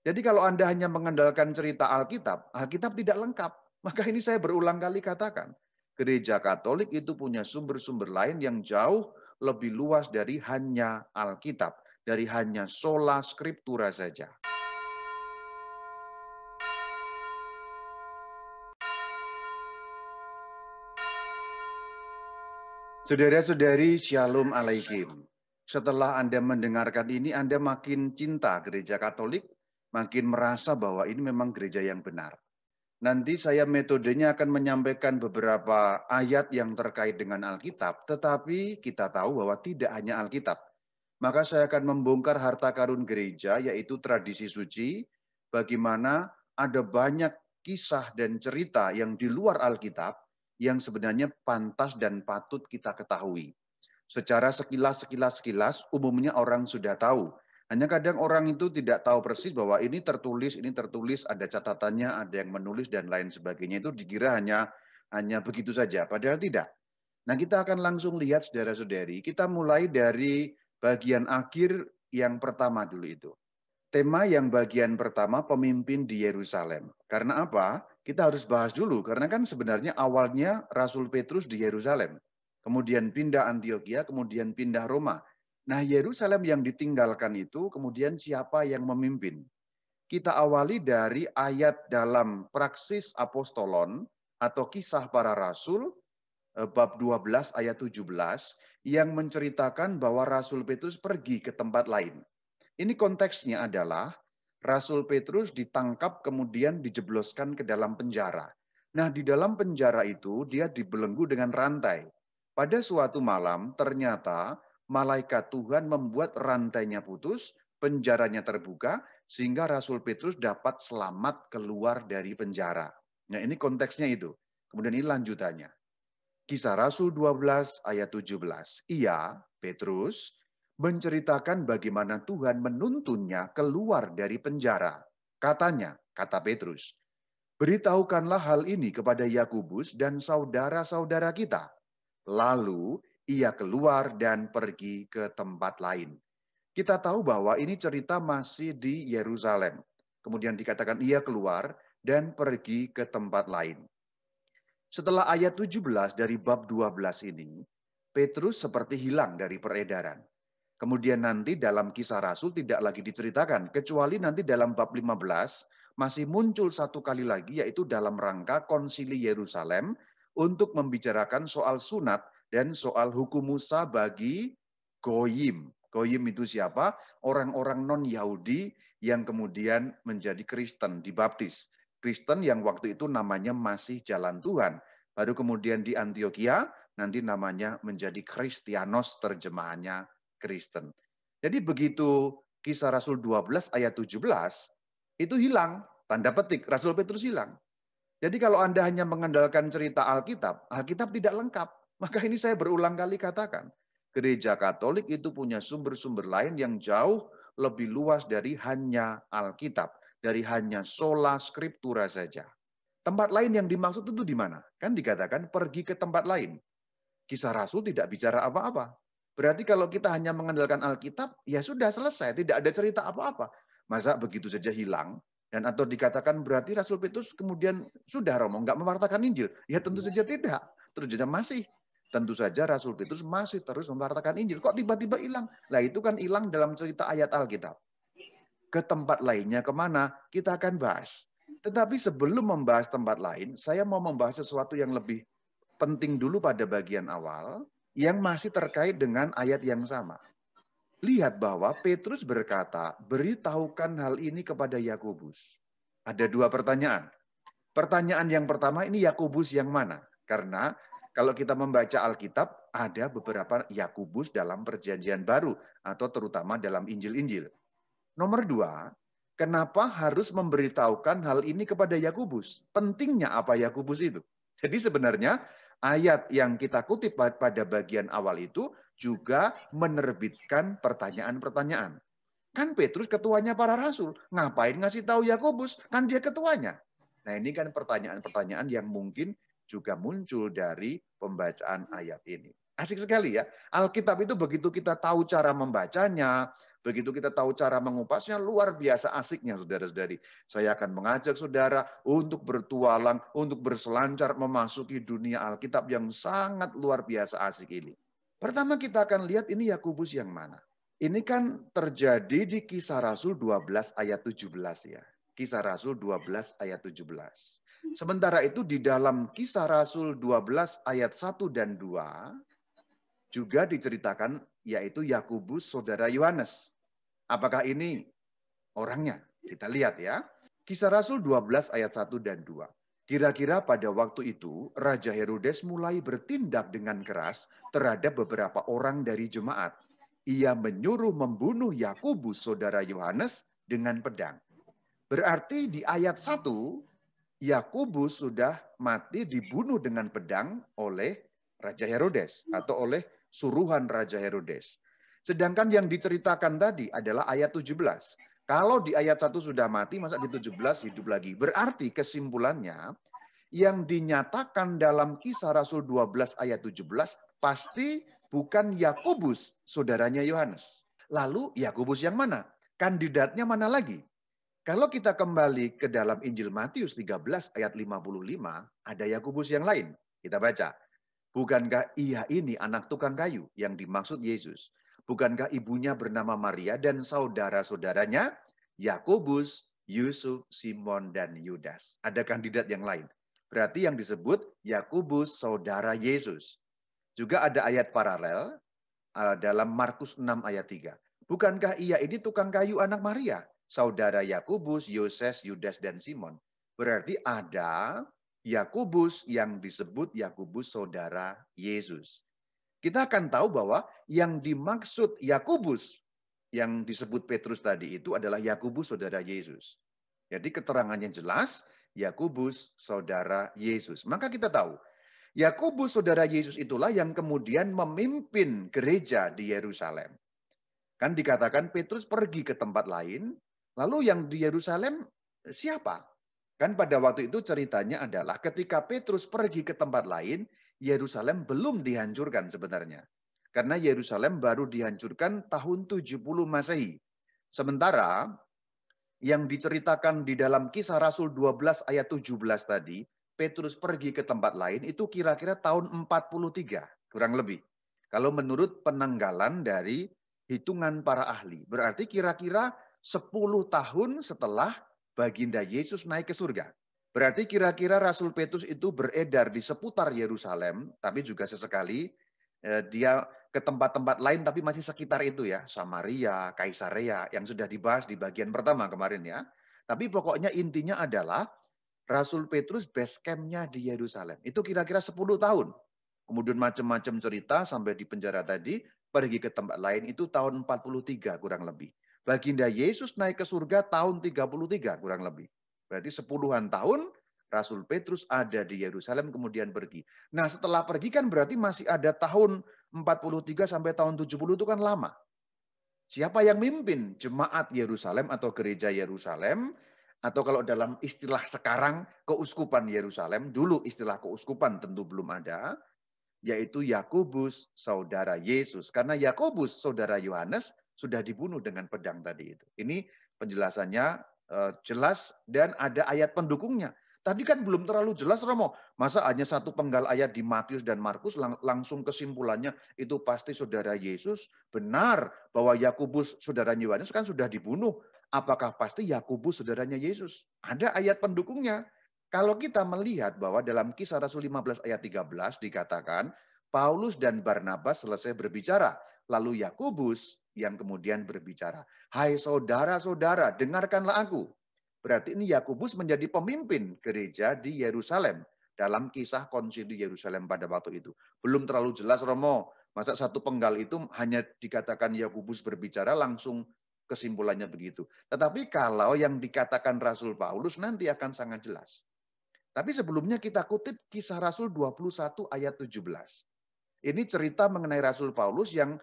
Jadi kalau Anda hanya mengandalkan cerita Alkitab, Alkitab tidak lengkap. Maka ini saya berulang kali katakan. Gereja Katolik itu punya sumber-sumber lain yang jauh lebih luas dari hanya Alkitab. Dari hanya sola scriptura saja. Saudara-saudari, Shalom Alaikum. Setelah Anda mendengarkan ini, Anda makin cinta gereja Katolik, makin merasa bahwa ini memang gereja yang benar. Nanti saya metodenya akan menyampaikan beberapa ayat yang terkait dengan Alkitab, tetapi kita tahu bahwa tidak hanya Alkitab. Maka saya akan membongkar harta karun gereja, yaitu tradisi suci, bagaimana ada banyak kisah dan cerita yang di luar Alkitab, yang sebenarnya pantas dan patut kita ketahui. Secara sekilas, umumnya orang sudah tahu. Hanya kadang orang itu tidak tahu persis bahwa ini tertulis, ada catatannya, ada yang menulis, dan lain sebagainya. Itu dikira hanya begitu saja, padahal tidak. Nah, kita akan langsung lihat, saudara-saudari, kita mulai dari bagian akhir yang pertama dulu itu. Tema yang bagian pertama, pemimpin di Yerusalem. Karena apa? Kita harus bahas dulu, karena kan sebenarnya awalnya Rasul Petrus di Yerusalem. Kemudian pindah Antioquia, kemudian pindah Roma. Nah, Yerusalem yang ditinggalkan itu, kemudian siapa yang memimpin? Kita awali dari ayat dalam Praksis Apostolon, atau Kisah Para Rasul, bab 12 ayat 17, yang menceritakan bahwa Rasul Petrus pergi ke tempat lain. Ini konteksnya adalah Rasul Petrus ditangkap kemudian dijebloskan ke dalam penjara. Nah, di dalam penjara itu dia dibelenggu dengan rantai. Pada suatu malam ternyata malaikat Tuhan membuat rantainya putus, penjaranya terbuka, sehingga Rasul Petrus dapat selamat keluar dari penjara. Nah, ini konteksnya itu. Kemudian ini lanjutannya. Kisah Rasul 12 ayat 17. Ia, Petrus, menceritakan bagaimana Tuhan menuntunnya keluar dari penjara. Katanya, kata Petrus, beritahukanlah hal ini kepada Yakobus dan saudara-saudara kita. Lalu ia keluar dan pergi ke tempat lain. Kita tahu bahwa ini cerita masih di Yerusalem. Kemudian dikatakan ia keluar dan pergi ke tempat lain. Setelah ayat 17 dari bab 12 ini, Petrus seperti hilang dari peredaran. Kemudian nanti dalam Kisah Rasul tidak lagi diceritakan, kecuali nanti dalam bab 15 masih muncul satu kali lagi, yaitu dalam rangka konsili Yerusalem untuk membicarakan soal sunat dan soal hukum Musa bagi Goyim. Goyim itu siapa? Orang-orang non-Yahudi yang kemudian menjadi Kristen, dibaptis. Kristen yang waktu itu namanya masih Jalan Tuhan. Baru kemudian di Antioquia, nanti namanya menjadi Kristianos, terjemahannya Kristen. Jadi begitu Kisah Rasul 12 ayat 17, itu hilang, tanda petik, Rasul Petrus hilang. Jadi kalau Anda hanya mengandalkan cerita Alkitab, Alkitab tidak lengkap. Maka ini saya berulang kali katakan, gereja Katolik itu punya sumber-sumber lain yang jauh lebih luas dari hanya Alkitab, dari hanya sola scriptura saja. Tempat lain yang dimaksud itu di mana? Kan dikatakan pergi ke tempat lain. Kisah Rasul tidak bicara apa-apa. Berarti kalau kita hanya mengandalkan Alkitab, ya sudah selesai, tidak ada cerita apa-apa. Masa begitu saja hilang? Dan atau dikatakan berarti Rasul Petrus kemudian sudah Romo, nggak mewartakan Injil. Ya tentu saja tidak. Terus saja masih. Tentu saja Rasul Petrus masih terus mewartakan Injil. Kok tiba-tiba hilang? Lah itu kan hilang dalam cerita ayat Alkitab. Ke tempat lainnya kemana? Kita akan bahas. Tetapi sebelum membahas tempat lain, saya mau membahas sesuatu yang lebih penting dulu pada bagian awal, yang masih terkait dengan ayat yang sama. Lihat bahwa Petrus berkata, beritahukan hal ini kepada Yakobus. Ada dua pertanyaan. Pertanyaan yang pertama, ini Yakobus yang mana? Karena kalau kita membaca Alkitab, ada beberapa Yakobus dalam perjanjian baru, atau terutama dalam Injil-Injil. Nomor dua, kenapa harus memberitahukan hal ini kepada Yakobus? Pentingnya apa Yakobus itu? Jadi sebenarnya ayat yang kita kutip pada bagian awal itu juga menerbitkan pertanyaan-pertanyaan. Kan Petrus ketuanya para rasul, ngapain ngasih tahu Yakobus? Kan dia ketuanya. Nah, ini kan pertanyaan-pertanyaan yang mungkin juga muncul dari pembacaan ayat ini. Asik sekali ya. Alkitab itu begitu kita tahu cara membacanya, Begitu kita tahu cara mengupasnya, luar biasa asiknya, saudara-saudari. Saya akan mengajak saudara untuk bertualang, untuk berselancar memasuki dunia Alkitab yang sangat luar biasa asik ini. Pertama kita akan lihat ini Yakobus yang mana. Ini kan terjadi di Kisah Rasul 12 ayat 17 ya. Kisah Rasul 12 ayat 17. Sementara itu di dalam Kisah Rasul 12 ayat 1 dan 2 juga diceritakan yaitu Yakobus saudara Yohanes. Apakah ini orangnya? Kita lihat ya. Kisah Rasul 12 ayat 1 dan 2. Kira-kira pada waktu itu Raja Herodes mulai bertindak dengan keras terhadap beberapa orang dari jemaat. Ia menyuruh membunuh Yakobus saudara Yohanes dengan pedang. Berarti di ayat 1 Yakobus sudah mati dibunuh dengan pedang oleh Raja Herodes atau oleh suruhan Raja Herodes. Sedangkan yang diceritakan tadi adalah ayat 17. Kalau di ayat 1 sudah mati, masa di 17 hidup lagi? Berarti kesimpulannya, yang dinyatakan dalam Kisah Rasul 12 ayat 17 pasti bukan Yakobus, saudaranya Yohanes. Lalu Yakobus yang mana? Kandidatnya mana lagi? Kalau kita kembali ke dalam Injil Matius 13 ayat 55, ada Yakobus yang lain. Kita baca. Bukankah ia ini anak tukang kayu yang dimaksud Yesus? Bukankah ibunya bernama Maria dan saudara-saudaranya Yakobus, Yusuf, Simon, dan Yudas? Ada kandidat yang lain. Berarti yang disebut Yakobus saudara Yesus. Juga ada ayat paralel dalam Markus 6 ayat 3. Bukankah ia ini tukang kayu anak Maria? Saudara Yakobus, Yoses, Yudas, dan Simon. Berarti ada Yakobus yang disebut Yakobus saudara Yesus. Kita akan tahu bahwa yang dimaksud Yakobus yang disebut Petrus tadi itu adalah Yakobus saudara Yesus. Jadi keterangannya jelas, Yakobus saudara Yesus. Maka kita tahu, Yakobus saudara Yesus itulah yang kemudian memimpin gereja di Yerusalem. Kan dikatakan Petrus pergi ke tempat lain, lalu yang di Yerusalem siapa? Kan pada waktu itu ceritanya adalah ketika Petrus pergi ke tempat lain, Yerusalem belum dihancurkan sebenarnya. Karena Yerusalem baru dihancurkan tahun 70 Masehi. Sementara yang diceritakan di dalam Kisah Rasul 12 ayat 17 tadi, Petrus pergi ke tempat lain itu kira-kira tahun 43, kurang lebih. Kalau menurut penanggalan dari hitungan para ahli. Berarti kira-kira 10 tahun setelah baginda Yesus naik ke surga. Berarti kira-kira Rasul Petrus itu beredar di seputar Yerusalem, tapi juga sesekali dia ke tempat-tempat lain tapi masih sekitar itu ya, Samaria, Kaisarea yang sudah dibahas di bagian pertama kemarin ya. Tapi pokoknya intinya adalah Rasul Petrus base camp-nya di Yerusalem. Itu kira-kira 10 tahun. Kemudian macam-macam cerita sampai di penjara tadi, pergi ke tempat lain itu tahun 43 kurang lebih. Baginda Yesus naik ke surga tahun 33 kurang lebih. Berarti 10-an tahun Rasul Petrus ada di Yerusalem kemudian pergi. Nah setelah pergi kan berarti masih ada tahun 43 sampai tahun 70 itu kan lama. Siapa yang mimpin jemaat Yerusalem atau gereja Yerusalem? Atau kalau dalam istilah sekarang keuskupan Yerusalem, dulu istilah keuskupan tentu belum ada, yaitu Yakobus saudara Yesus. Karena Yakobus saudara Yohanes sudah dibunuh dengan pedang tadi itu. Ini penjelasannya jelas dan ada ayat pendukungnya. Tadi kan belum terlalu jelas Romo. Masa hanya satu penggal ayat di Matius dan Markus langsung kesimpulannya itu pasti saudara Yesus. Benar bahwa Yakobus saudaranya Yohanes kan sudah dibunuh. Apakah pasti Yakobus saudaranya Yesus? Ada ayat pendukungnya. Kalau kita melihat bahwa dalam Kisah Rasul 15 ayat 13 dikatakan Paulus dan Barnabas selesai berbicara. Lalu Yakobus yang kemudian berbicara. Hai saudara-saudara, dengarkanlah aku. Berarti ini Yakobus menjadi pemimpin gereja di Yerusalem dalam kisah konsili Yerusalem pada waktu itu. Belum terlalu jelas Romo, masa satu penggal itu hanya dikatakan Yakobus berbicara langsung kesimpulannya begitu. Tetapi kalau yang dikatakan Rasul Paulus nanti akan sangat jelas. Tapi sebelumnya kita kutip kisah Rasul 21 ayat 17. Ini cerita mengenai Rasul Paulus yang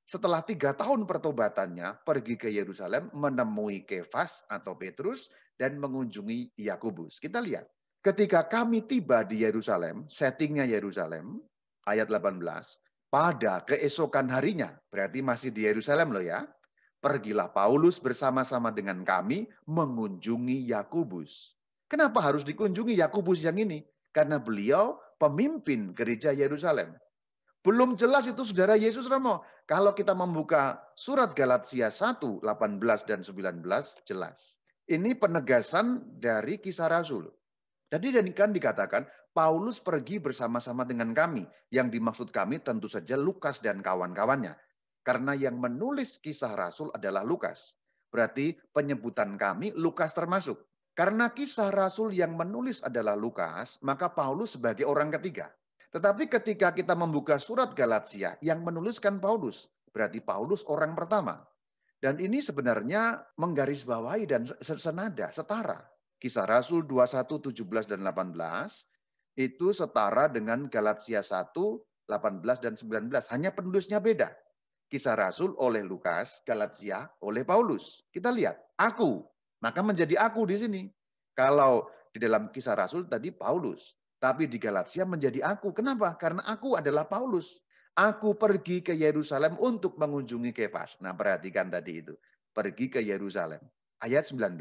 setelah 3 tahun pertobatannya pergi ke Yerusalem menemui Kefas atau Petrus dan mengunjungi Yakobus. Kita lihat. Ketika kami tiba di Yerusalem, settingnya Yerusalem, ayat 18, pada keesokan harinya, berarti masih di Yerusalem loh ya, Pergilah Paulus bersama-sama dengan kami mengunjungi Yakobus. Kenapa harus dikunjungi Yakobus yang ini? Karena beliau pemimpin gereja Yerusalem. Belum jelas itu saudara Yesus Romo. Kalau kita membuka surat Galatia 1, 18 dan 19 jelas. Ini penegasan dari Kisah Rasul. Jadi kan dikatakan Paulus pergi bersama-sama dengan kami. Yang dimaksud kami tentu saja Lukas dan kawan-kawannya. Karena yang menulis Kisah Rasul adalah Lukas. Berarti penyebutan kami Lukas termasuk. Karena Kisah Rasul yang menulis adalah Lukas, maka Paulus sebagai orang ketiga. Tetapi ketika kita membuka surat Galatia yang menuliskan Paulus, berarti Paulus orang pertama. Dan ini sebenarnya menggarisbawahi dan senada, setara. Kisah Rasul 21, 17 dan 18 itu setara dengan Galatia 1, 18 dan 19. Hanya penulisnya beda. Kisah Rasul oleh Lukas, Galatia oleh Paulus. Kita lihat, aku. Maka menjadi aku di sini. Kalau di dalam Kisah Rasul tadi Paulus. Tapi di Galatia menjadi aku. Kenapa? Karena aku adalah Paulus. Aku pergi ke Yerusalem untuk mengunjungi Kefas. Nah, perhatikan tadi itu. Pergi ke Yerusalem. Ayat 19.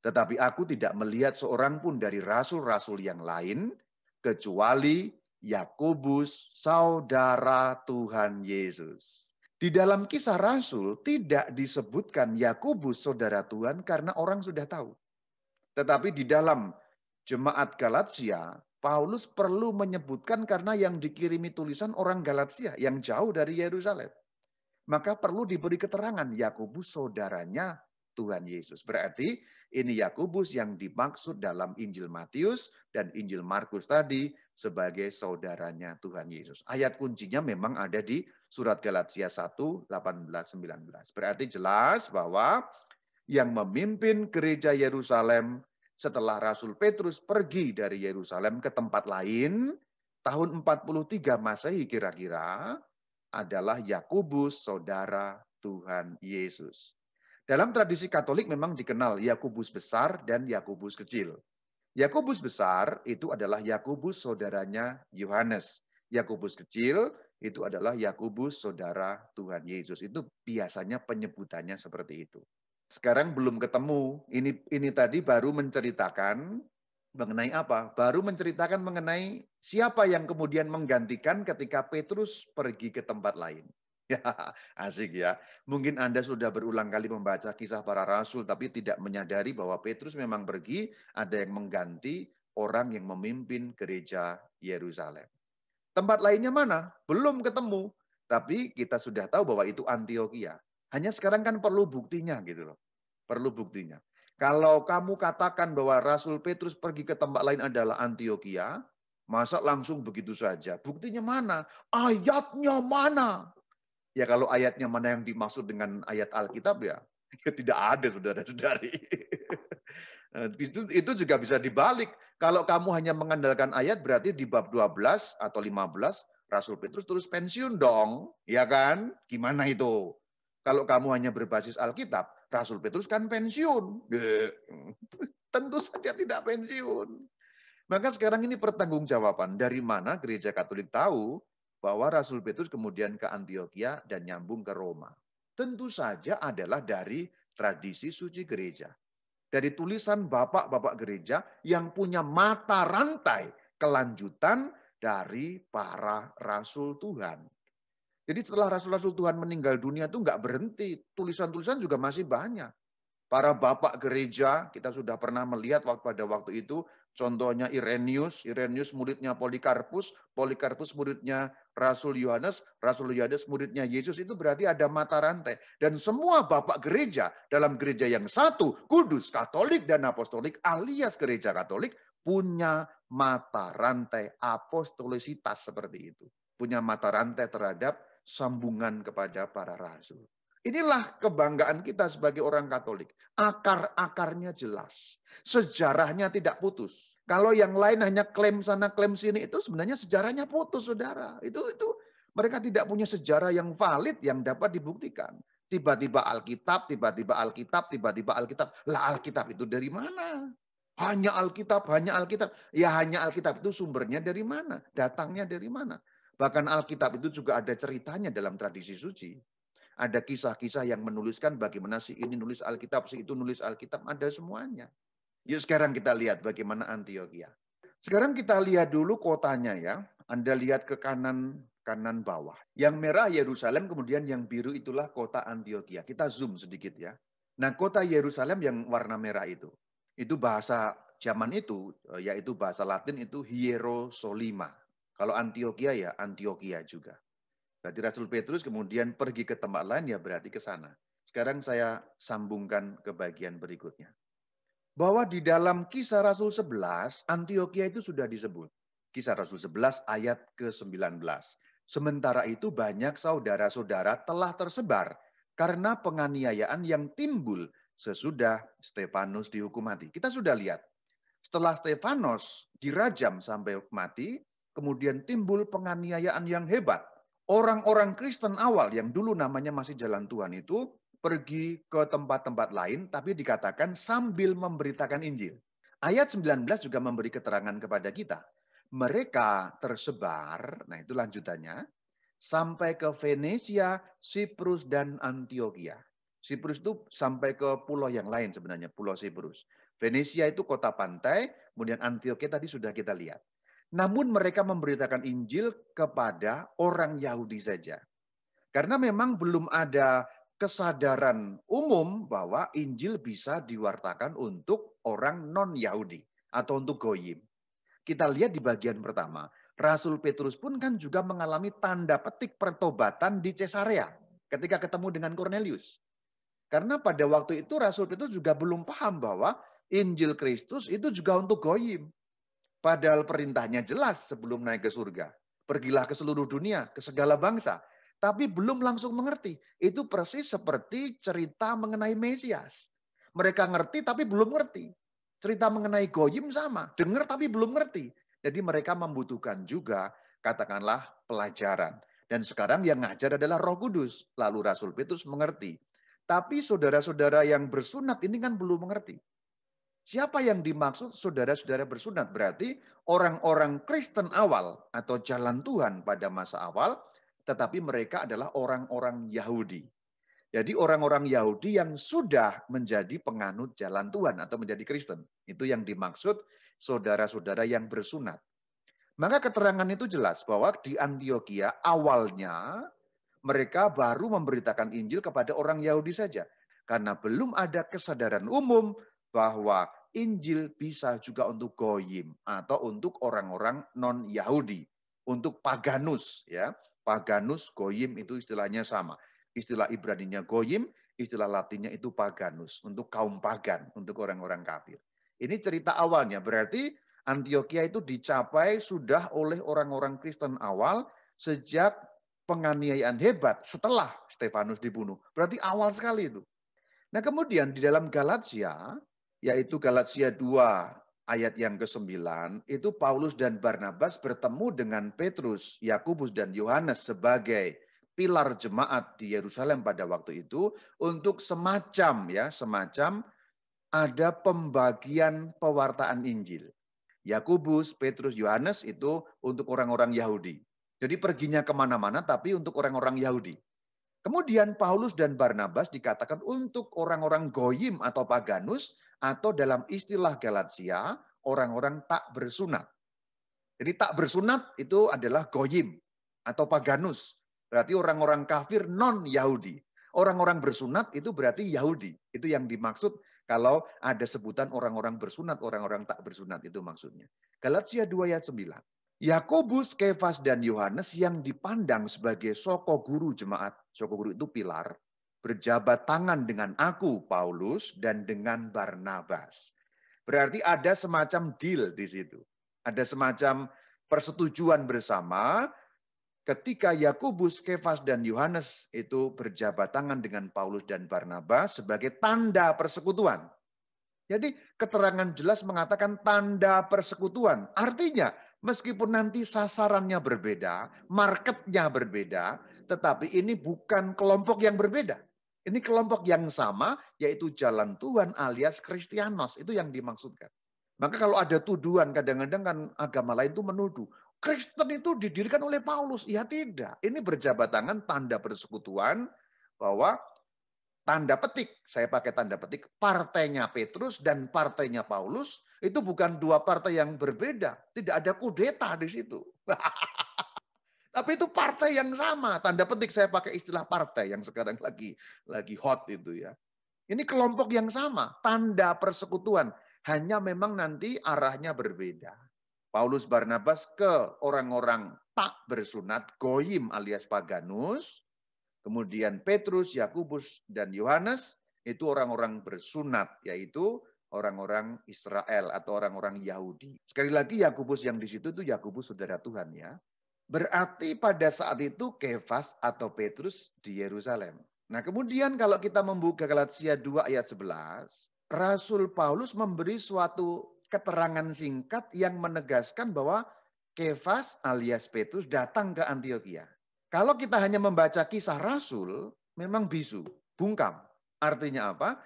Tetapi aku tidak melihat seorang pun dari rasul-rasul yang lain, kecuali Yakobus, saudara Tuhan Yesus. Di dalam Kisah Rasul tidak disebutkan Yakobus, saudara Tuhan, karena orang sudah tahu. Tetapi di dalam jemaat Galatia, Paulus perlu menyebutkan karena yang dikirimi tulisan orang Galatia yang jauh dari Yerusalem. Maka perlu diberi keterangan Yakobus saudaranya Tuhan Yesus. Berarti ini Yakobus yang dimaksud dalam Injil Matius dan Injil Markus tadi sebagai saudaranya Tuhan Yesus. Ayat kuncinya memang ada di surat Galatia 1, 18, 19. Berarti jelas bahwa yang memimpin gereja Yerusalem setelah Rasul Petrus pergi dari Yerusalem ke tempat lain, tahun 43 Masehi kira-kira, adalah Yakobus, saudara Tuhan Yesus. Dalam tradisi Katolik memang dikenal Yakobus besar dan Yakobus kecil. Yakobus besar itu adalah Yakobus saudaranya Yohanes. Yakobus kecil itu adalah Yakobus saudara Tuhan Yesus. Itu biasanya penyebutannya seperti itu. Sekarang belum ketemu. Ini tadi baru menceritakan mengenai apa? Baru menceritakan mengenai siapa yang kemudian menggantikan ketika Petrus pergi ke tempat lain. Ya, asik ya. Mungkin Anda sudah berulang kali membaca kisah para rasul, tapi tidak menyadari bahwa Petrus memang pergi, ada yang mengganti orang yang memimpin gereja Yerusalem. Tempat lainnya mana? Belum ketemu. Tapi kita sudah tahu bahwa itu Antioquia. Hanya sekarang kan perlu buktinya gitu loh. Perlu buktinya. Kalau kamu katakan bahwa Rasul Petrus pergi ke tempat lain adalah Antioquia, masa langsung begitu saja? Buktinya mana? Ayatnya mana? Ya kalau ayatnya mana yang dimaksud dengan ayat Alkitab ya, ya tidak ada saudara-saudari. Itu juga bisa dibalik. Kalau kamu hanya mengandalkan ayat berarti di bab 12 atau 15 Rasul Petrus terus pensiun dong, ya kan? Gimana itu? Kalau kamu hanya berbasis Alkitab, Rasul Petrus kan pensiun. Tentu saja tidak pensiun. Maka sekarang ini pertanggungjawaban dari mana gereja Katolik tahu bahwa Rasul Petrus kemudian ke Antioquia dan nyambung ke Roma. Tentu saja adalah dari tradisi suci gereja. Dari tulisan bapak-bapak gereja yang punya mata rantai kelanjutan dari para rasul Tuhan. Jadi setelah rasul-rasul Tuhan meninggal dunia itu nggak berhenti. Tulisan-tulisan juga masih banyak. Para bapak gereja, kita sudah pernah melihat pada waktu itu, contohnya Irenaeus muridnya Polikarpus muridnya Rasul Yohanes muridnya Yesus, itu berarti ada mata rantai. Dan semua bapak gereja dalam gereja yang satu, kudus, katolik, dan apostolik, alias gereja katolik, punya mata rantai apostolisitas seperti itu. Punya mata rantai terhadap sambungan kepada para rasul. Inilah kebanggaan kita sebagai orang Katolik. Akar-akarnya jelas. Sejarahnya tidak putus. Kalau yang lain hanya klaim sana, klaim sini, itu sebenarnya sejarahnya putus, saudara. Itu mereka tidak punya sejarah yang valid yang dapat dibuktikan. Tiba-tiba Alkitab, tiba-tiba Alkitab, tiba-tiba Alkitab. Lah Alkitab itu dari mana? Hanya Alkitab, hanya Alkitab. Ya hanya Alkitab itu sumbernya dari mana? Datangnya dari mana? Bahkan Alkitab itu juga ada ceritanya dalam tradisi suci. Ada kisah-kisah yang menuliskan bagaimana si ini nulis Alkitab, si itu nulis Alkitab, ada semuanya. Yuk sekarang kita lihat bagaimana Antioquia. Sekarang kita lihat dulu kotanya ya. Anda lihat ke kanan kanan bawah. Yang merah Yerusalem, kemudian yang biru itulah kota Antioquia. Kita zoom sedikit ya. Nah, kota Yerusalem yang warna merah itu bahasa zaman itu, yaitu bahasa Latin itu Hierosolima. Kalau Antioquia ya Antioquia juga. Berarti Rasul Petrus kemudian pergi ke tempat lain ya berarti ke sana. Sekarang saya sambungkan ke bagian berikutnya. Bahwa di dalam Kisah Rasul 11, Antioquia itu sudah disebut. Kisah Rasul 11 ayat ke-19. Sementara itu banyak saudara-saudara telah tersebar karena penganiayaan yang timbul sesudah Stefanus dihukum mati. Kita sudah lihat. Setelah Stefanus dirajam sampai mati, kemudian timbul penganiayaan yang hebat. Orang-orang Kristen awal yang dulu namanya masih jalan Tuhan itu pergi ke tempat-tempat lain, tapi dikatakan sambil memberitakan Injil. Ayat 19 juga memberi keterangan kepada kita. Mereka tersebar, nah itu lanjutannya, sampai ke Venesia, Siprus, dan Antioquia. Siprus itu sampai ke pulau yang lain sebenarnya, Pulau Siprus. Venesia itu kota pantai, kemudian Antioquia tadi sudah kita lihat. Namun mereka memberitakan Injil kepada orang Yahudi saja. Karena memang belum ada kesadaran umum bahwa Injil bisa diwartakan untuk orang non-Yahudi atau untuk goyim. Kita lihat di bagian pertama, Rasul Petrus pun kan juga mengalami tanda petik pertobatan di Caesarea ketika ketemu dengan Cornelius. Karena pada waktu itu Rasul Petrus juga belum paham bahwa Injil Kristus itu juga untuk goyim. Padahal perintahnya jelas sebelum naik ke surga. Pergilah ke seluruh dunia, ke segala bangsa. Tapi belum langsung mengerti. Itu persis seperti cerita mengenai Mesias. Mereka ngerti tapi belum ngerti. Cerita mengenai goyim sama. Dengar tapi belum ngerti. Jadi mereka membutuhkan juga katakanlah pelajaran. Dan sekarang yang ngajar adalah Roh Kudus. Lalu Rasul Petrus mengerti. Tapi saudara-saudara yang bersunat ini kan belum mengerti. Siapa yang dimaksud saudara-saudara bersunat? Berarti orang-orang Kristen awal atau jalan Tuhan pada masa awal, tetapi mereka adalah orang-orang Yahudi. Jadi orang-orang Yahudi yang sudah menjadi penganut jalan Tuhan atau menjadi Kristen. Itu yang dimaksud saudara-saudara yang bersunat. Maka keterangan itu jelas bahwa di Antioquia awalnya mereka baru memberitakan Injil kepada orang Yahudi saja. Karena belum ada kesadaran umum bahwa Injil bisa juga untuk goyim atau untuk orang-orang non-Yahudi. Untuk paganus. Ya, paganus, goyim itu istilahnya sama. Istilah Ibraninya goyim, istilah Latinnya itu paganus. Untuk kaum pagan, untuk orang-orang kafir. Ini cerita awalnya. Berarti Antioquia itu dicapai sudah oleh orang-orang Kristen awal sejak penganiayaan hebat setelah Stefanus dibunuh. Berarti awal sekali itu. Nah kemudian di dalam Galatia, yaitu Galatia 2 ayat yang ke-9, itu Paulus dan Barnabas bertemu dengan Petrus, Yakobus dan Yohanes sebagai pilar jemaat di Yerusalem pada waktu itu untuk semacam ada pembagian pewartaan Injil. Yakobus, Petrus, Yohanes itu untuk orang-orang Yahudi. Jadi perginya kemana-mana tapi untuk orang-orang Yahudi. Kemudian Paulus dan Barnabas dikatakan untuk orang-orang goyim atau paganus atau dalam istilah Galatia orang-orang tak bersunat. Jadi tak bersunat itu adalah goyim atau paganus. Berarti orang-orang kafir non-Yahudi. Orang-orang bersunat itu berarti Yahudi. Itu yang dimaksud kalau ada sebutan orang-orang bersunat, orang-orang tak bersunat itu maksudnya. Galatia 2 ayat 9. Yakobus, Kefas, dan Yohanes yang dipandang sebagai soko guru jemaat, soko guru itu pilar, berjabat tangan dengan aku, Paulus, dan dengan Barnabas. Berarti ada semacam deal di situ. Ada semacam persetujuan bersama ketika Yakobus, Kefas, dan Yohanes itu berjabat tangan dengan Paulus dan Barnabas sebagai tanda persekutuan. Jadi keterangan jelas mengatakan tanda persekutuan. Artinya meskipun nanti sasarannya berbeda, marketnya berbeda, tetapi ini bukan kelompok yang berbeda. Ini kelompok yang sama, yaitu jalan Tuhan alias Kristianos. Itu yang dimaksudkan. Maka kalau ada tuduhan, kadang-kadang kan agama lain itu menuduh. Kristen itu didirikan oleh Paulus. Ya tidak. Ini berjabat tangan tanda persekutuan bahwa tanda petik, saya pakai tanda petik, partainya Petrus dan partainya Paulus itu bukan dua partai yang berbeda. Tidak ada kudeta di situ. Tapi itu partai yang sama. Tanda petik saya pakai istilah partai yang sekarang lagi hot itu ya. Ini kelompok yang sama, tanda persekutuan. Hanya memang nanti arahnya berbeda. Paulus Barnabas ke orang-orang tak bersunat, goyim alias paganus. Kemudian Petrus, Yakubus, dan Yohanes itu orang-orang bersunat, yaitu orang-orang Israel atau orang-orang Yahudi. Sekali lagi Yakubus yang di situ itu Yakubus saudara Tuhan ya. Berarti pada saat itu Kefas atau Petrus di Yerusalem. Nah kemudian kalau kita membuka Galatia 2 ayat 11, Rasul Paulus memberi suatu keterangan singkat yang menegaskan bahwa Kefas alias Petrus datang ke Antioquia. Kalau kita hanya membaca kisah Rasul, memang bisu, bungkam. Artinya apa?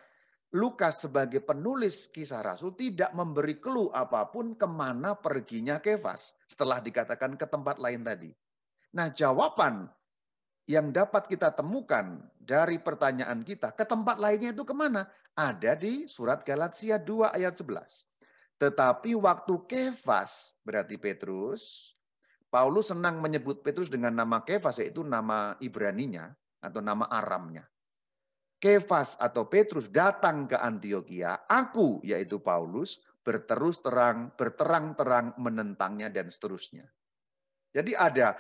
Lukas sebagai penulis kisah Rasul tidak memberi clue apapun kemana perginya Kefas setelah dikatakan ke tempat lain tadi. Nah jawaban yang dapat kita temukan dari pertanyaan kita ke tempat lainnya itu kemana? Ada di surat Galatia 2 ayat 11. Tetapi waktu Kefas, berarti Petrus, Paulus senang menyebut Petrus dengan nama Kefas, yaitu nama Ibraninya atau nama Aramnya. Kefas atau Petrus datang ke Antioquia, aku yaitu Paulus berterang-terang menentangnya dan seterusnya. Jadi ada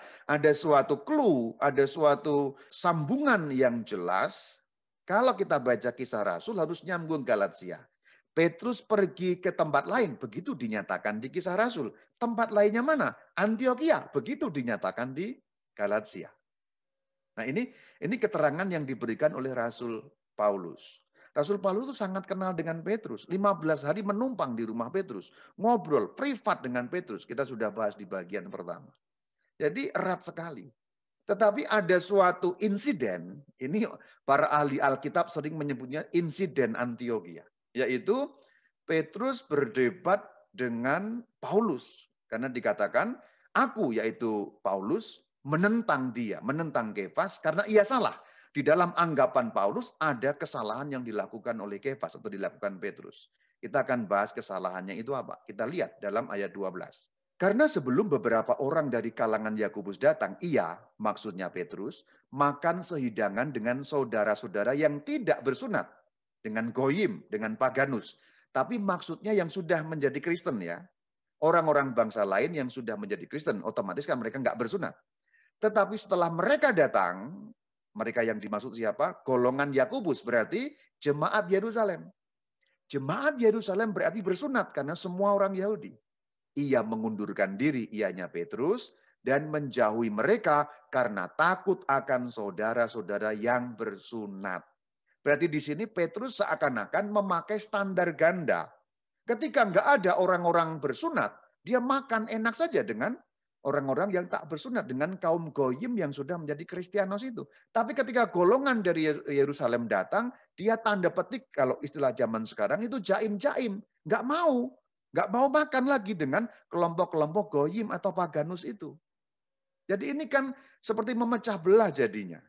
suatu clue, ada suatu sambungan yang jelas. Kalau kita baca kisah Rasul harus nyambung Galatia. Petrus pergi ke tempat lain, begitu dinyatakan di kisah Rasul. Tempat lainnya mana? Antioquia, begitu dinyatakan di Galatia. Nah ini keterangan yang diberikan oleh Rasul Paulus. Rasul Paulus itu sangat kenal dengan Petrus. 15 hari menumpang di rumah Petrus. Ngobrol privat dengan Petrus. Kita sudah bahas di bagian pertama. Jadi erat sekali. Tetapi ada suatu insiden, ini para ahli Alkitab sering menyebutnya insiden Antioquia. Yaitu Petrus berdebat dengan Paulus. Karena dikatakan, aku yaitu Paulus menentang dia, menentang Kefas karena ia salah. Di dalam anggapan Paulus ada kesalahan yang dilakukan oleh Kefas atau dilakukan Petrus. Kita akan bahas kesalahannya itu apa. Kita lihat dalam ayat 12. Karena sebelum beberapa orang dari kalangan Yakobus datang, ia, maksudnya Petrus, makan sehidangan dengan saudara-saudara yang tidak bersunat. Dengan goyim, dengan paganus. Tapi maksudnya yang sudah menjadi Kristen ya. Orang-orang bangsa lain yang sudah menjadi Kristen, otomatis kan mereka nggak bersunat. Tetapi setelah mereka datang, mereka yang dimaksud siapa? Golongan Yakobus, berarti jemaat Yerusalem. Jemaat Yerusalem berarti bersunat karena semua orang Yahudi. Ia mengundurkan diri, ianya Petrus, dan menjauhi mereka karena takut akan saudara-saudara yang bersunat. Berarti di sini Petrus seakan-akan memakai standar ganda. Ketika nggak ada orang-orang bersunat, dia makan enak saja dengan orang-orang yang tak bersunat, dengan kaum goyim yang sudah menjadi Kristianos itu. Tapi ketika golongan dari Yerusalem datang, dia tanda petik, kalau istilah zaman sekarang itu jaim-jaim. Nggak mau. Nggak mau makan lagi dengan kelompok-kelompok goyim atau paganus itu. Jadi ini kan seperti memecah belah jadinya.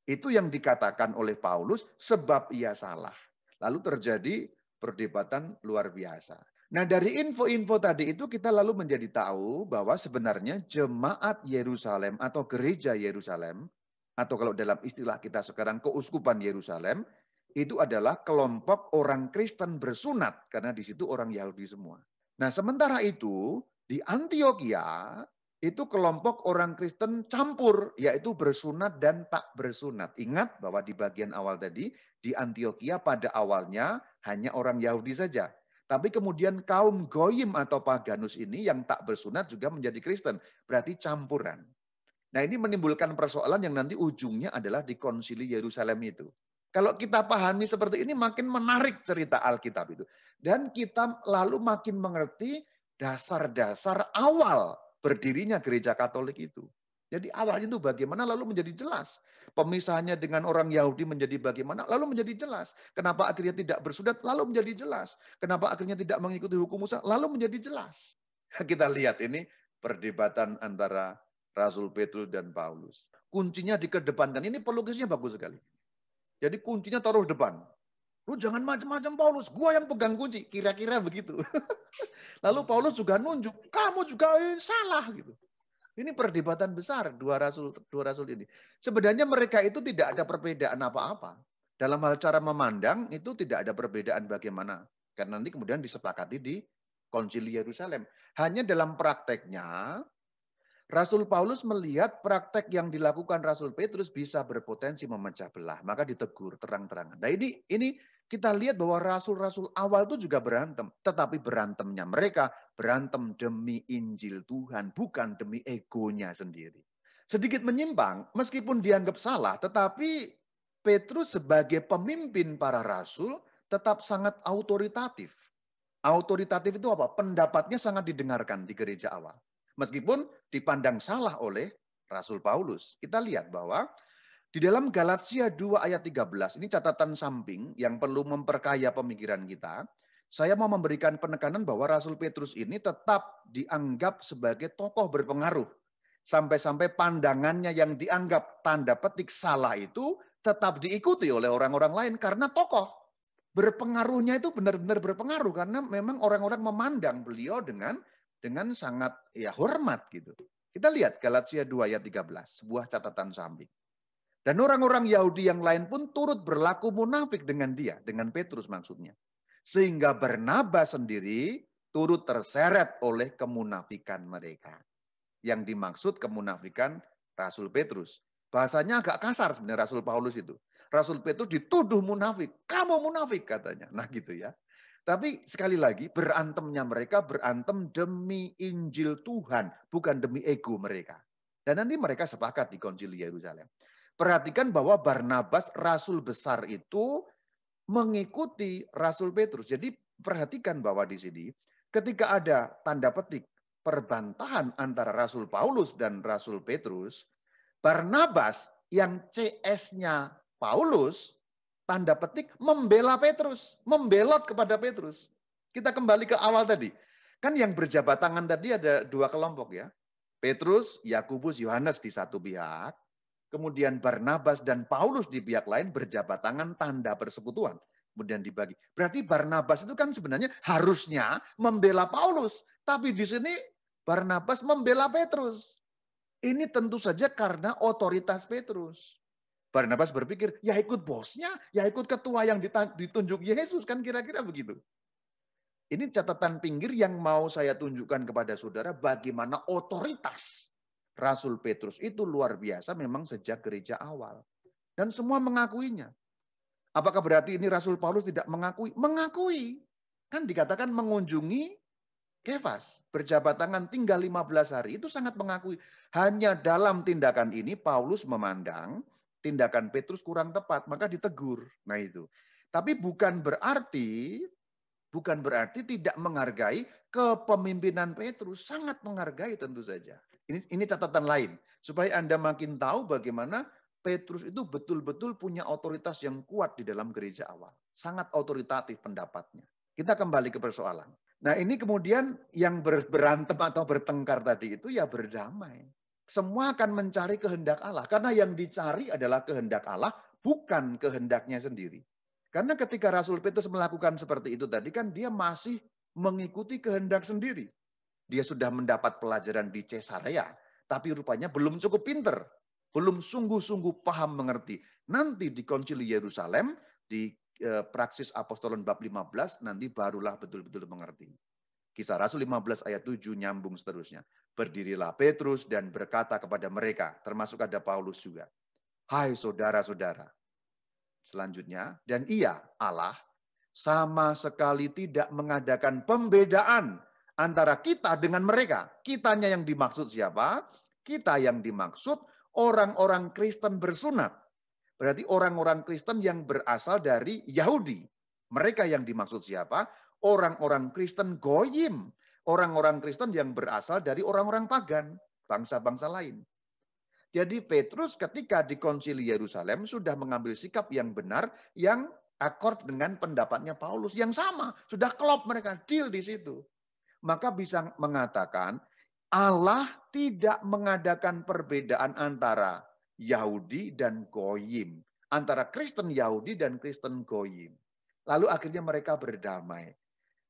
Itu yang dikatakan oleh Paulus sebab ia salah. Lalu terjadi perdebatan luar biasa. Nah dari info-info tadi itu kita lalu menjadi tahu bahwa sebenarnya jemaat Yerusalem atau gereja Yerusalem, atau kalau dalam istilah kita sekarang keuskupan Yerusalem, itu adalah kelompok orang Kristen bersunat, karena di situ orang Yahudi semua. Nah sementara itu di Antioquia, itu kelompok orang Kristen campur, yaitu bersunat dan tak bersunat. Ingat bahwa di bagian awal tadi, di Antioquia pada awalnya hanya orang Yahudi saja. Tapi kemudian kaum goyim atau paganus ini yang tak bersunat juga menjadi Kristen. Berarti campuran. Nah ini menimbulkan persoalan yang nanti ujungnya adalah di konsili Yerusalem itu. Kalau kita pahami seperti ini makin menarik cerita Alkitab itu. Dan kita lalu makin mengerti dasar-dasar awal berdirinya gereja Katolik itu. Jadi awalnya itu bagaimana lalu menjadi jelas. Pemisahannya dengan orang Yahudi menjadi bagaimana lalu menjadi jelas. Kenapa akhirnya tidak bersunat lalu menjadi jelas. Kenapa akhirnya tidak mengikuti hukum Musa lalu menjadi jelas. Kita lihat ini perdebatan antara Rasul Petrus dan Paulus. Kuncinya dikedepankan. Ini pelukisnya bagus sekali. Jadi kuncinya taruh depan. Lu jangan macam-macam Paulus, gua yang pegang kunci. Kira-kira begitu. Lalu Paulus juga nunjuk, kamu juga salah gitu. Ini perdebatan besar dua rasul ini. Sebenarnya mereka itu tidak ada perbedaan apa-apa. Dalam hal cara memandang itu tidak ada perbedaan bagaimana. Karena nanti kemudian disepakati di Konsili Yerusalem. Hanya dalam prakteknya Rasul Paulus melihat praktek yang dilakukan Rasul Petrus bisa berpotensi memecah belah, maka ditegur terang-terangan. Nah ini kita lihat bahwa rasul-rasul awal itu juga berantem, tetapi berantemnya mereka berantem demi Injil Tuhan, bukan demi egonya sendiri. Sedikit menyimpang, meskipun dianggap salah, tetapi Petrus sebagai pemimpin para rasul tetap sangat autoritatif. Autoritatif itu apa? Pendapatnya sangat didengarkan di gereja awal. Meskipun dipandang salah oleh Rasul Paulus. Kita lihat bahwa di dalam Galatia 2 ayat 13, ini catatan samping yang perlu memperkaya pemikiran kita. Saya mau memberikan penekanan bahwa Rasul Petrus ini tetap dianggap sebagai tokoh berpengaruh. Sampai-sampai pandangannya yang dianggap tanda petik salah itu tetap diikuti oleh orang-orang lain karena tokoh. Berpengaruhnya itu benar-benar berpengaruh karena memang orang-orang memandang beliau dengan sangat ya hormat gitu. Kita lihat Galatia 2 ayat 13, sebuah catatan samping. Dan orang-orang Yahudi yang lain pun turut berlaku munafik dengan dia, dengan Petrus maksudnya. Sehingga Barnabas sendiri turut terseret oleh kemunafikan mereka. Yang dimaksud kemunafikan Rasul Petrus. Bahasanya agak kasar sebenarnya Rasul Paulus itu. Rasul Petrus dituduh munafik. Kamu munafik katanya. Nah gitu ya. Tapi sekali lagi berantemnya mereka berantem demi Injil Tuhan, bukan demi ego mereka. Dan nanti mereka sepakat di Konsili Yerusalem. Perhatikan bahwa Barnabas rasul besar itu mengikuti Rasul Petrus. Jadi perhatikan bahwa di sini ketika ada tanda petik perbantahan antara Rasul Paulus dan Rasul Petrus, Barnabas yang CS-nya Paulus tanda petik membela Petrus, membelot kepada Petrus. Kita kembali ke awal tadi. Kan yang berjabat tangan tadi ada dua kelompok ya. Petrus, Yakobus, Yohanes di satu pihak. Kemudian Barnabas dan Paulus di pihak lain berjabat tangan tanda persekutuan. Kemudian dibagi. Berarti Barnabas itu kan sebenarnya harusnya membela Paulus. Tapi di sini Barnabas membela Petrus. Ini tentu saja karena otoritas Petrus. Barnabas berpikir, ya ikut bosnya, ya ikut ketua yang ditunjuk Yesus, kan kira-kira begitu. Ini catatan pinggir yang mau saya tunjukkan kepada saudara bagaimana otoritas Rasul Petrus itu luar biasa memang sejak gereja awal. Dan semua mengakuinya. Apakah berarti ini Rasul Paulus tidak mengakui? Mengakui. Kan dikatakan mengunjungi Kefas, berjabat tangan tinggal 15 hari, itu sangat mengakui. Hanya dalam tindakan ini Paulus memandang tindakan Petrus kurang tepat, maka ditegur. Nah itu. Tapi bukan berarti tidak menghargai kepemimpinan Petrus, sangat menghargai tentu saja. Ini catatan lain supaya Anda makin tahu bagaimana Petrus itu betul-betul punya otoritas yang kuat di dalam gereja awal. Sangat otoritatif pendapatnya. Kita kembali ke persoalan. Nah ini kemudian yang berantem atau bertengkar tadi itu ya berdamai. Semua akan mencari kehendak Allah. Karena yang dicari adalah kehendak Allah, bukan kehendaknya sendiri. Karena ketika Rasul Petrus melakukan seperti itu tadi kan dia masih mengikuti kehendak sendiri. Dia sudah mendapat pelajaran di Caesarea, tapi rupanya belum cukup pinter. Belum sungguh-sungguh paham mengerti. Nanti di Konsili Yerusalem, di Praksis Apostolon bab 15, nanti barulah betul-betul mengerti. Kisah Rasul 15 ayat 7 nyambung seterusnya. Berdirilah Petrus dan berkata kepada mereka, termasuk ada Paulus juga. Hai saudara-saudara. Selanjutnya, dan ia, Allah, sama sekali tidak mengadakan pembedaan antara kita dengan mereka. Kitanya yang dimaksud siapa? Kita yang dimaksud orang-orang Kristen bersunat. Berarti orang-orang Kristen yang berasal dari Yahudi. Mereka yang dimaksud siapa? Orang-orang Kristen Goyim. Orang-orang Kristen yang berasal dari orang-orang pagan. Bangsa-bangsa lain. Jadi Petrus ketika di Konsili Yerusalem sudah mengambil sikap yang benar, yang akord dengan pendapatnya Paulus. Yang sama, sudah klop mereka, deal di situ. Maka bisa mengatakan, Allah tidak mengadakan perbedaan antara Yahudi dan Goyim. antara Kristen Yahudi dan Kristen Goyim. Lalu akhirnya mereka berdamai.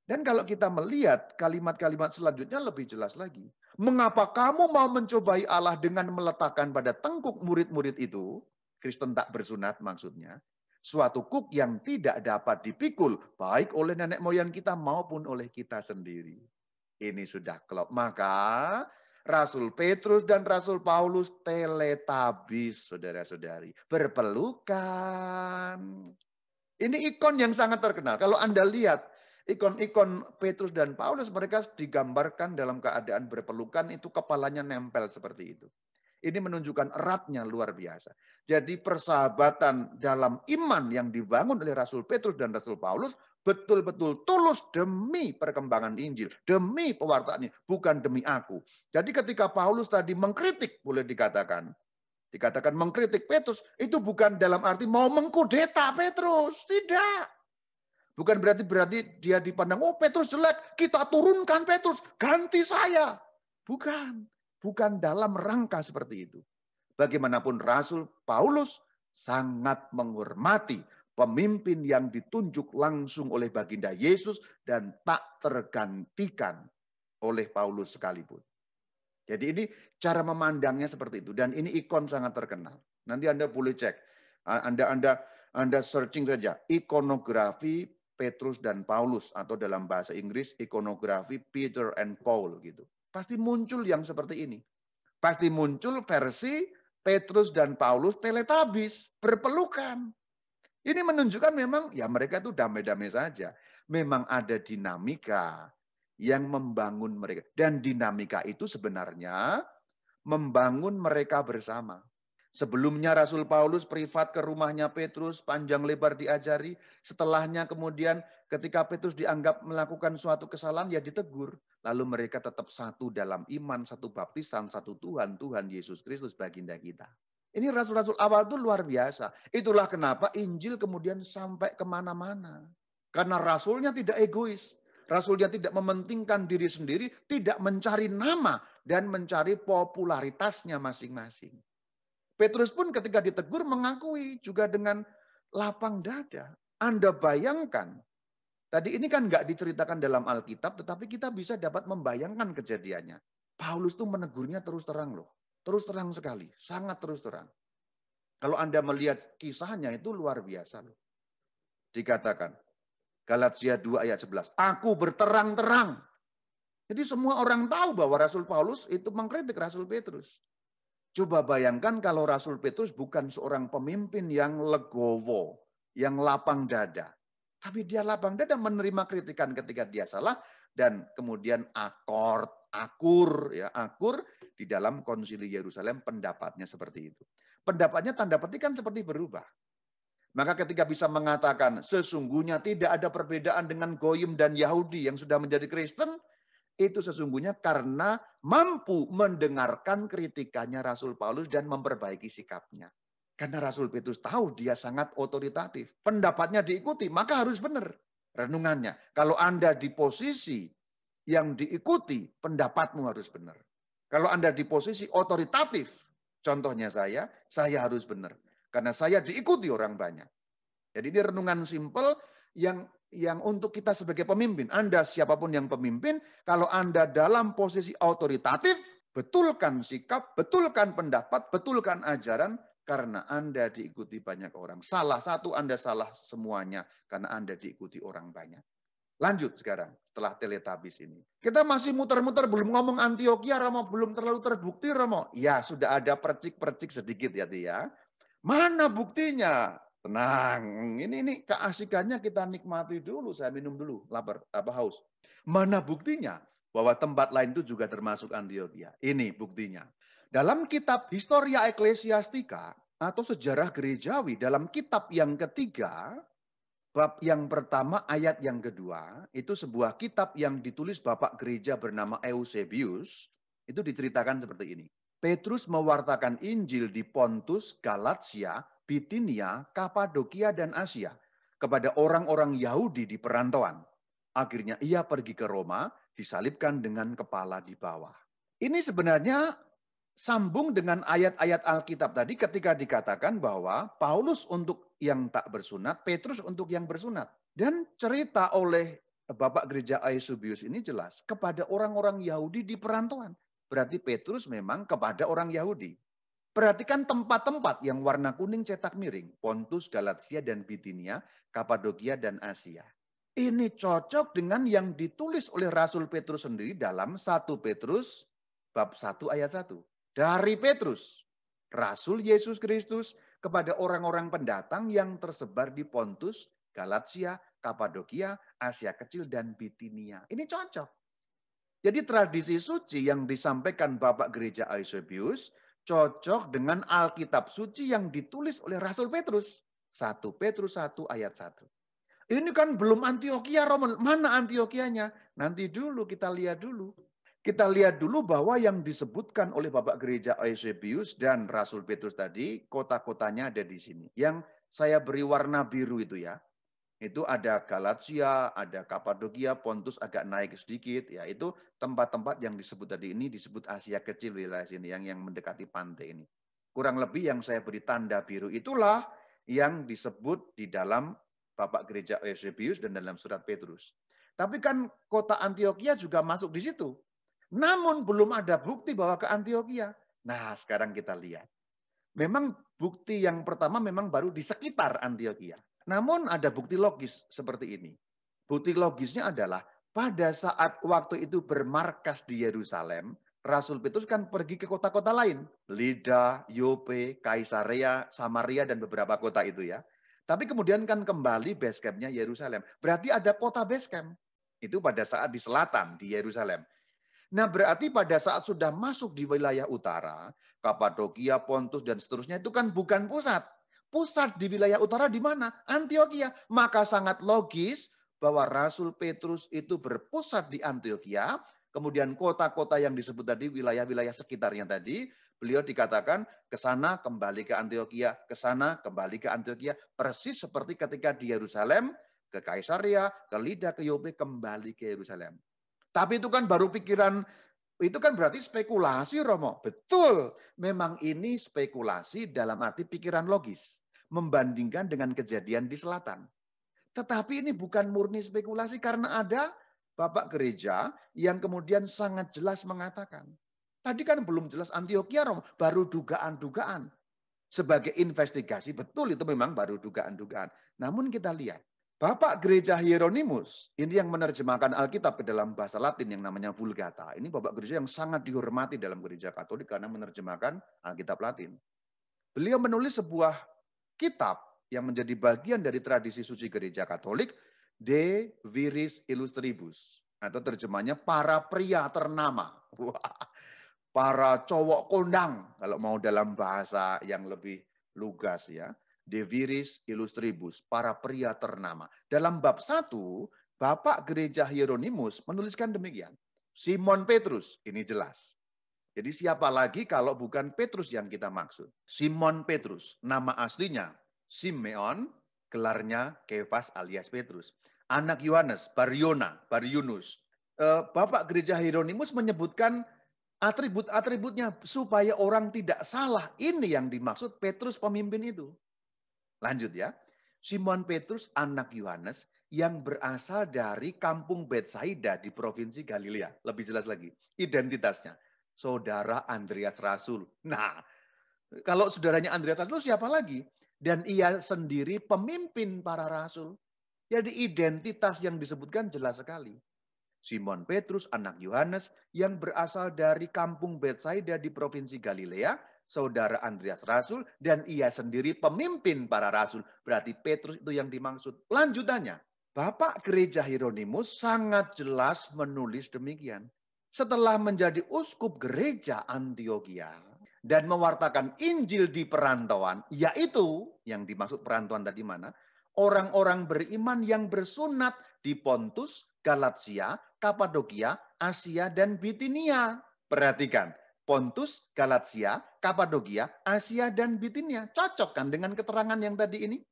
Dan kalau kita melihat kalimat-kalimat selanjutnya lebih jelas lagi. Mengapa kamu mau mencobai Allah dengan meletakkan pada tengkuk murid-murid itu, Kristen tak bersunat maksudnya, suatu kuk yang tidak dapat dipikul, baik oleh nenek moyang kita maupun oleh kita sendiri. Ini sudah klop. Maka Rasul Petrus dan Rasul Paulus teletabis, saudara-saudari. Berpelukan. Ini ikon yang sangat terkenal. Kalau Anda lihat ikon-ikon Petrus dan Paulus, mereka digambarkan dalam keadaan berpelukan, itu kepalanya nempel seperti itu. Ini menunjukkan eratnya luar biasa. Jadi persahabatan dalam iman yang dibangun oleh Rasul Petrus dan Rasul Paulus betul-betul tulus demi perkembangan Injil, demi pewartaan ini, bukan demi aku. Jadi ketika Paulus tadi mengkritik, boleh dikatakan mengkritik Petrus, itu bukan dalam arti mau mengkudeta Petrus, tidak. Bukan berarti dia dipandang, oh Petrus jelek, kita turunkan Petrus, ganti saya. Bukan dalam rangka seperti itu. Bagaimanapun Rasul Paulus sangat menghormati pemimpin yang ditunjuk langsung oleh baginda Yesus dan tak tergantikan oleh Paulus sekalipun. Jadi ini cara memandangnya seperti itu. Dan ini ikon sangat terkenal. Nanti Anda boleh cek. Anda searching saja. Ikonografi Petrus dan Paulus. Atau dalam bahasa Inggris, ikonografi Peter and Paul. Gitu. Pasti muncul yang seperti ini. Pasti muncul versi Petrus dan Paulus teletabis. Berpelukan. Ini menunjukkan memang ya mereka itu damai-damai saja. Memang ada dinamika yang membangun mereka. Dan dinamika itu sebenarnya membangun mereka bersama. Sebelumnya Rasul Paulus privat ke rumahnya Petrus, panjang lebar diajari. Setelahnya kemudian ketika Petrus dianggap melakukan suatu kesalahan, ya ditegur. Lalu mereka tetap satu dalam iman, satu baptisan, satu Tuhan, Tuhan Yesus Kristus baginda kita. Ini rasul-rasul awal itu luar biasa. Itulah kenapa Injil kemudian sampai kemana-mana. Karena rasulnya tidak egois. Rasulnya tidak mementingkan diri sendiri, tidak mencari nama dan mencari popularitasnya masing-masing. Petrus pun ketika ditegur mengakui juga dengan lapang dada. Anda bayangkan, tadi ini kan nggak diceritakan dalam Alkitab, tetapi kita bisa dapat membayangkan kejadiannya. Paulus tuh menegurnya terus terang loh. Terus terang sekali, sangat terus terang. Kalau Anda melihat kisahnya itu luar biasa loh. Dikatakan, Galatia 2 ayat 11. Aku berterang-terang. Jadi semua orang tahu bahwa Rasul Paulus itu mengkritik Rasul Petrus. Coba bayangkan kalau Rasul Petrus bukan seorang pemimpin yang legowo, yang lapang dada. Tapi dia lapang dada menerima kritikan ketika dia salah dan kemudian akur di dalam Konsili Yerusalem pendapatnya seperti itu. Pendapatnya tanda petik kan seperti berubah. Maka ketika bisa mengatakan sesungguhnya tidak ada perbedaan dengan Goyim dan Yahudi yang sudah menjadi Kristen, itu sesungguhnya karena mampu mendengarkan kritikannya Rasul Paulus dan memperbaiki sikapnya. Karena Rasul Petrus tahu dia sangat otoritatif. Pendapatnya diikuti, maka harus benar renungannya. Kalau Anda di posisi yang diikuti, pendapatmu harus benar. Kalau Anda di posisi otoritatif, contohnya saya harus benar. Karena saya diikuti orang banyak. Jadi ini renungan simpel yang untuk kita sebagai pemimpin. Anda siapapun yang pemimpin, kalau Anda dalam posisi otoritatif, betulkan sikap, betulkan pendapat, betulkan ajaran, karena Anda diikuti banyak orang. Salah satu Anda salah semuanya, karena Anda diikuti orang banyak. Lanjut sekarang, setelah teletabis ini. Kita masih muter-muter, belum ngomong Antioquia, Romo, belum terlalu terbukti, Romo. Ya, sudah ada percik-percik sedikit ya, Tia. Mana buktinya? Tenang, ini keasikannya kita nikmati dulu. Saya minum dulu, lapar, haus. Mana buktinya bahwa tempat lain itu juga termasuk Antioquia? Ini buktinya. Dalam kitab Historia Ecclesiastica atau sejarah gerejawi, dalam kitab yang ketiga, bab yang pertama ayat yang kedua, itu sebuah kitab yang ditulis Bapak gereja bernama Eusebius, itu diceritakan seperti ini. Petrus mewartakan Injil di Pontus, Galatia, Bitinia, Kapadokia, dan Asia kepada orang-orang Yahudi di perantauan. Akhirnya ia pergi ke Roma, disalibkan dengan kepala di bawah. Ini sebenarnya sambung dengan ayat-ayat Alkitab tadi ketika dikatakan bahwa Paulus untuk yang tak bersunat, Petrus untuk yang bersunat. Dan cerita oleh Bapak Gereja Eusebius ini jelas kepada orang-orang Yahudi di perantauan. Berarti Petrus memang kepada orang Yahudi. Perhatikan tempat-tempat yang warna kuning cetak miring. Pontus, Galatia, dan Bitinia, Kapadokia, dan Asia. Ini cocok dengan yang ditulis oleh Rasul Petrus sendiri dalam 1 Petrus bab 1 ayat 1. Dari Petrus, Rasul Yesus Kristus kepada orang-orang pendatang yang tersebar di Pontus, Galatia, Kapadokia, Asia Kecil, dan Bitinia. Ini cocok. Jadi tradisi suci yang disampaikan Bapak Gereja Eusebius cocok dengan Alkitab suci yang ditulis oleh Rasul Petrus. 1 Petrus 1 ayat 1. Ini kan belum Antiokhia, Roman. Mana Antiokianya? Nanti dulu, kita lihat dulu. Kita lihat dulu bahwa yang disebutkan oleh Bapak Gereja Eusebius dan Rasul Petrus tadi, kota-kotanya ada di sini. Yang saya beri warna biru itu ya. Itu ada Galatia, ada Kapadokia, Pontus agak naik sedikit. Ya, itu tempat-tempat yang disebut tadi ini disebut Asia Kecil wilayah sini, yang mendekati pantai ini. Kurang lebih yang saya beri tanda biru itulah yang disebut di dalam Bapak Gereja Eusebius dan dalam surat Petrus. Tapi kan kota Antiokhia juga masuk di situ. Namun belum ada bukti bahwa ke Antiokhia. Nah, sekarang kita lihat. Memang bukti yang pertama memang baru di sekitar Antiokhia. Namun ada bukti logis seperti ini. Bukti logisnya adalah pada saat waktu itu bermarkas di Yerusalem, Rasul Petrus kan pergi ke kota-kota lain. Lida, Yope, Kaisarea, Samaria, dan beberapa kota itu ya. Tapi kemudian kan kembali base camp-nya Yerusalem. Berarti ada kota base camp. Itu pada saat di selatan, di Yerusalem. Nah, berarti pada saat sudah masuk di wilayah utara, Kapadokia, Pontus, dan seterusnya itu kan bukan pusat. Pusat di wilayah utara di mana? Antiokhia. Maka sangat logis bahwa Rasul Petrus itu berpusat di Antiokhia, kemudian kota-kota yang disebut tadi, wilayah-wilayah sekitarnya tadi, beliau dikatakan ke sana kembali ke Antiokhia, ke sana kembali ke Antiokhia, persis seperti ketika di Yerusalem, ke Kaisarea, ke Lida, ke Yope, kembali ke Yerusalem. Tapi itu kan baru pikiran, itu kan berarti spekulasi, Romo. Betul, memang ini spekulasi dalam arti pikiran logis. Membandingkan dengan kejadian di selatan. Tetapi ini bukan murni spekulasi karena ada Bapak Gereja yang kemudian sangat jelas mengatakan. Tadi kan belum jelas Antiokhia, Romo, baru dugaan-dugaan. Sebagai investigasi, betul itu memang baru dugaan-dugaan. Namun kita lihat, Bapak Gereja Hieronymus, ini yang menerjemahkan Alkitab ke dalam bahasa Latin yang namanya Vulgata. Ini Bapak Gereja yang sangat dihormati dalam Gereja Katolik karena menerjemahkan Alkitab Latin. Beliau menulis sebuah kitab yang menjadi bagian dari tradisi suci Gereja Katolik, De Viris Illustribus. Atau terjemahnya para pria ternama. Wah, para cowok kondang, kalau mau dalam bahasa yang lebih lugas ya. De viris illustribus, para pria ternama. Dalam bab 1, Bapak Gereja Hieronymus menuliskan demikian. Simon Petrus, ini jelas. Jadi siapa lagi kalau bukan Petrus yang kita maksud? Simon Petrus, nama aslinya Simeon, gelarnya Kefas alias Petrus. Anak Yohanes, Baryunus. Bapak Gereja Hieronymus menyebutkan atribut-atributnya supaya orang tidak salah. Ini yang dimaksud Petrus pemimpin itu. Lanjut ya. Simon Petrus anak Yohanes yang berasal dari kampung Betsaida di provinsi Galilea. Lebih jelas lagi. Identitasnya. Saudara Andreas Rasul. Nah, kalau saudaranya Andreas Rasul siapa lagi? Dan ia sendiri pemimpin para rasul. Jadi identitas yang disebutkan jelas sekali. Simon Petrus anak Yohanes yang berasal dari kampung Betsaida di provinsi Galilea, saudara Andreas Rasul, dan ia sendiri pemimpin para rasul. Berarti Petrus itu yang dimaksud. Lanjutannya, Bapak Gereja Hieronymus sangat jelas menulis demikian. Setelah menjadi uskup gereja Antiokhia dan mewartakan Injil di perantauan, yaitu yang dimaksud perantauan tadi mana? Orang-orang beriman yang bersunat di Pontus, Galatia, Kapadokia, Asia, dan Bitinia. Perhatikan, Pontus, Galatia, Kapadokia, Asia, dan Bitinia. Cocok kan dengan keterangan yang tadi ini?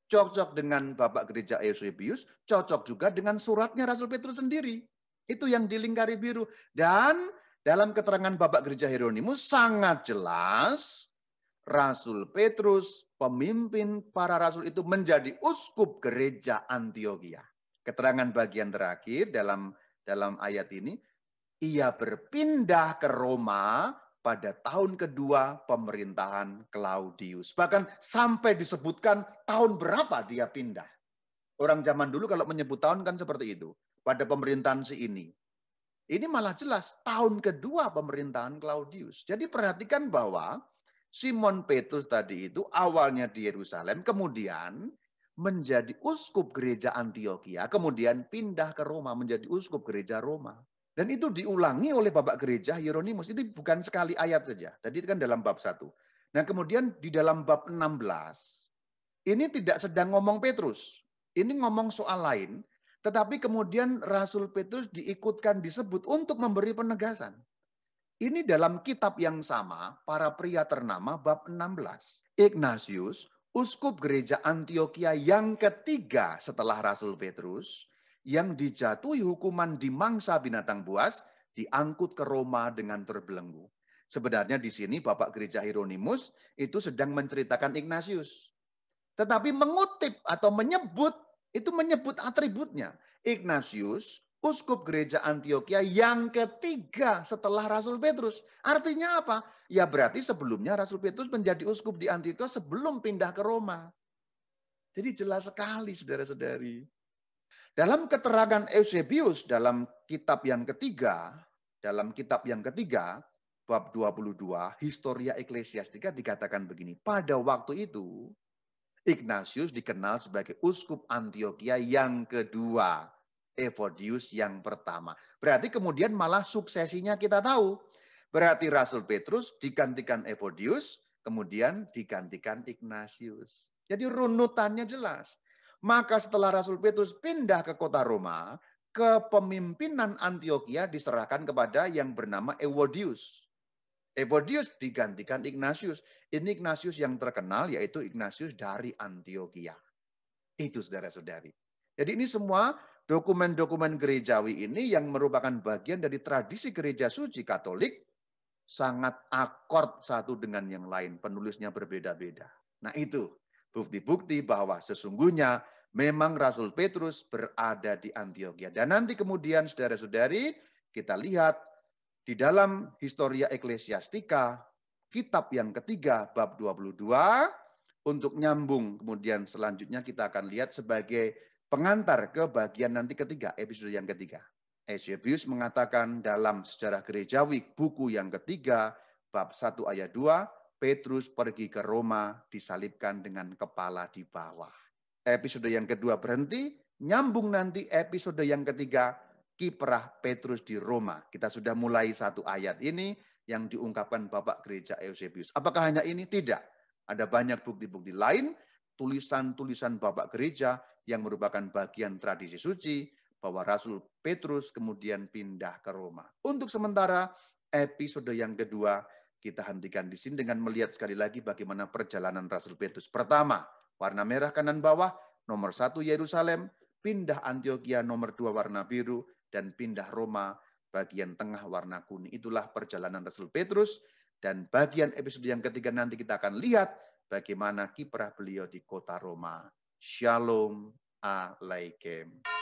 Cocok dengan Bapak Gereja Eusebius, cocok juga dengan suratnya Rasul Petrus sendiri. Itu yang dilingkari biru. Dan Dalam keterangan Bapak Gereja Hieronymus sangat jelas Rasul Petrus, pemimpin para rasul itu menjadi uskup gereja Antioquia. Keterangan bagian terakhir dalam ayat ini, ia berpindah ke Roma pada tahun kedua pemerintahan Claudius. Bahkan sampai disebutkan tahun berapa dia pindah. Orang zaman dulu kalau menyebut tahun kan seperti itu. Pada pemerintahan si ini. Ini malah jelas tahun kedua pemerintahan Claudius. Jadi perhatikan bahwa Simon Petrus tadi itu awalnya di Yerusalem, kemudian menjadi uskup gereja Antioquia, kemudian pindah ke Roma menjadi uskup gereja Roma. Dan itu diulangi oleh Bapak Gereja Hieronymus. Itu bukan sekali ayat saja. Tadi kan dalam bab 1. Nah kemudian di dalam bab 16, ini tidak sedang ngomong Petrus. Ini ngomong soal lain. Tetapi kemudian Rasul Petrus diikutkan disebut untuk memberi penegasan. Ini dalam kitab yang sama, para pria ternama bab 16. Ignatius, uskup gereja Antioquia yang ketiga setelah Rasul Petrus, yang dijatuhi hukuman di mangsa binatang buas, diangkut ke Roma dengan terbelenggu. Sebenarnya di sini Bapak Gereja Hieronymus itu sedang menceritakan Ignatius. Tetapi mengutip atau menyebut, itu menyebut atributnya. Ignatius, uskup gereja Antioquia yang ketiga setelah Rasul Petrus. Artinya apa? Ya berarti sebelumnya Rasul Petrus menjadi uskup di Antioquia sebelum pindah ke Roma. Jadi jelas sekali saudara-saudari. Dalam keterangan Eusebius dalam kitab yang ketiga, bab 22, Historia Ecclesiastica dikatakan begini, pada waktu itu Ignatius dikenal sebagai uskup Antioquia yang kedua, Evodius yang pertama. Berarti kemudian malah suksesinya kita tahu. Berarti Rasul Petrus digantikan Evodius, kemudian digantikan Ignatius. Jadi runutannya jelas. Maka setelah Rasul Petrus pindah ke kota Roma, kepemimpinan Antioquia diserahkan kepada yang bernama Evodius. Evodius digantikan Ignatius. Ini Ignatius yang terkenal yaitu Ignatius dari Antioquia. Itu saudara-saudari. Jadi ini semua dokumen-dokumen gerejawi ini yang merupakan bagian dari tradisi gereja suci Katolik sangat akord satu dengan yang lain. Penulisnya berbeda-beda. Nah itu bukti-bukti bahwa sesungguhnya memang Rasul Petrus berada di Antioquia. Dan nanti kemudian saudara-saudari kita lihat di dalam Historia Ecclesiastica, kitab yang ketiga, bab 22, untuk nyambung kemudian selanjutnya kita akan lihat sebagai pengantar ke bagian nanti ketiga, episode yang ketiga. Eusebius mengatakan dalam sejarah gerejawi, buku yang ketiga, bab 1 ayat 2, Petrus pergi ke Roma, disalibkan dengan kepala di bawah. Episode yang kedua berhenti, nyambung nanti episode yang ketiga, kiprah Petrus di Roma. Kita sudah mulai satu ayat ini yang diungkapkan Bapak Gereja Eusebius. Apakah hanya ini? Tidak. Ada banyak bukti-bukti lain, tulisan-tulisan Bapak Gereja yang merupakan bagian tradisi suci bahwa Rasul Petrus kemudian pindah ke Roma. Untuk sementara, episode yang kedua kita hentikan di sini dengan melihat sekali lagi bagaimana perjalanan Rasul Petrus. Pertama, warna merah kanan bawah, nomor 1 Yerusalem, pindah Antioquia nomor 2 warna biru, dan pindah Roma bagian tengah warna kuning. Itulah perjalanan Rasul Petrus. Dan bagian episode yang ketiga nanti kita akan lihat bagaimana kiprah beliau di kota Roma. Shalom Alaikum.